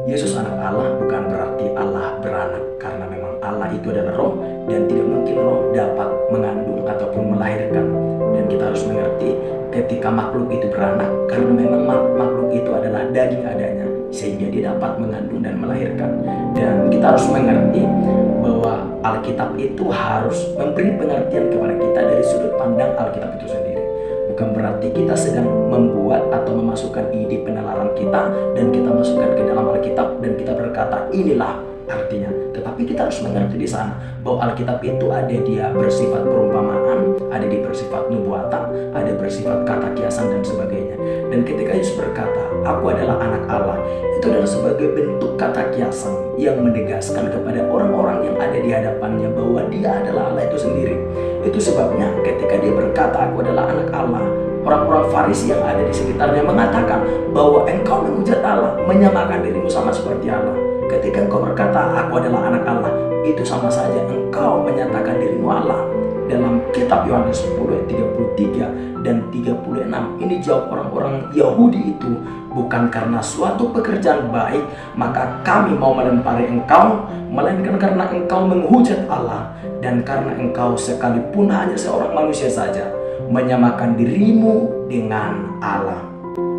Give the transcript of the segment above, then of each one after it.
Yesus anak Allah bukan berarti Allah beranak, karena memang Allah itu adalah roh dan tidak mungkin roh dapat mengandung ataupun melahirkan. Dan kita harus mengerti ketika makhluk itu beranak, karena memang makhluk itu adalah daging adanya, sehingga dia dapat mengandung dan melahirkan. Dan kita harus mengerti bahwa Alkitab itu harus memberi pengertian kepada kita dari sudut pandang Alkitab itu sendiri. Bukan berarti kita sedang membuat atau memasukkan ide penalaran kita dan kita masukkan ke dalam Alkitab dan kita berkata inilah artinya. Tetapi kita harus mengerti di sana bahwa Alkitab itu ada dia bersifat perumpamaan, ada dia bersifat nubuatan, ada bersifat kata kiasan dan sebagainya. Dan ketika Yesus berkata, "Aku adalah anak Allah," itu adalah sebagai bentuk kata kiasan yang menegaskan kepada orang-orang yang ada di hadapannya bahwa dia adalah Allah itu sendiri. Itu sebabnya ketika dia berkata, "Aku adalah anak Allah," orang-orang Farisi yang ada di sekitarnya mengatakan bahwa engkau menghujat Allah, menyamakan dirimu sama seperti Allah. Ketika engkau berkata, "Aku adalah anak Allah," itu sama saja engkau menyatakan dirimu Allah. Dalam kitab Yohanes 10 ayat 33 dan 36 ini jawab orang-orang Yahudi itu, "Bukan karena suatu pekerjaan baik maka kami mau melempari engkau, melainkan karena engkau menghujat Allah dan karena engkau sekalipun hanya seorang manusia saja menyamakan dirimu dengan Allah."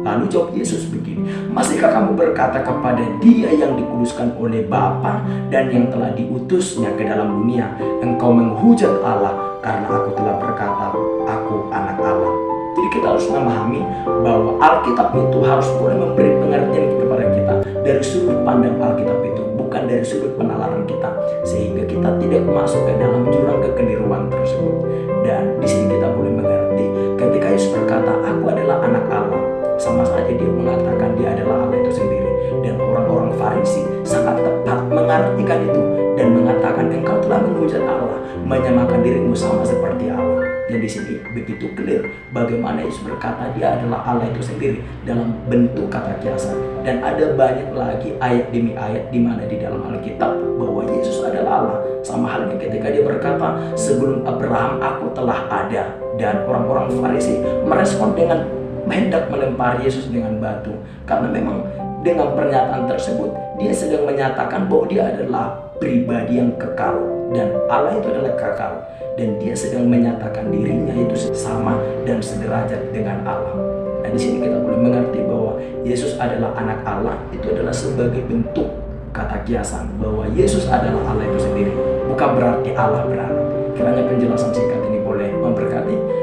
Lalu jawab Yesus begini, "Masihkah kamu berkata kepada dia yang dikuduskan oleh Bapa dan yang telah diutusnya ke dalam dunia, engkau menghujat Allah karena aku telah berkata, aku anak Allah?" Jadi kita harus memahami bahwa Alkitab itu harus boleh memberi pengertian kepada kita dari sudut pandang Alkitab itu, bukan dari sudut penalaran kita, sehingga kita tidak masuk ke dalam jurang kekeliruan tersebut. Dan di sini kita boleh mengerti ketika Yesus berkata, "Aku adalah anak Allah," sama saja dia mengatakan dia adalah Allah itu sendiri. Dan orang-orang Farisi sangat tepat mengartikan itu dan mengatakan engkau telah menghujat Allah, menyamakan dirimu sama seperti Allah. Dan di sini begitu clear bagaimana Yesus berkata dia adalah Allah itu sendiri dalam bentuk kata kiasan. Dan ada banyak lagi ayat demi ayat di mana di dalam Alkitab bahwa Yesus adalah Allah. Sama halnya ketika dia berkata, "Sebelum Abraham aku telah ada." Dan orang-orang Farisi merespon dengan hendak melempari Yesus dengan batu, karena memang dengan pernyataan tersebut dia sedang menyatakan bahwa dia adalah pribadi yang kekal dan Allah itu adalah kekal, dan dia sedang menyatakan dirinya itu sama dan sederajat dengan Allah. Dan di sini kita boleh mengerti bahwa Yesus adalah anak Allah itu adalah sebagai bentuk kata kiasan bahwa Yesus adalah Allah itu sendiri, bukan berarti Allah beranak. Kiranya penjelasan singkat ini boleh memberkati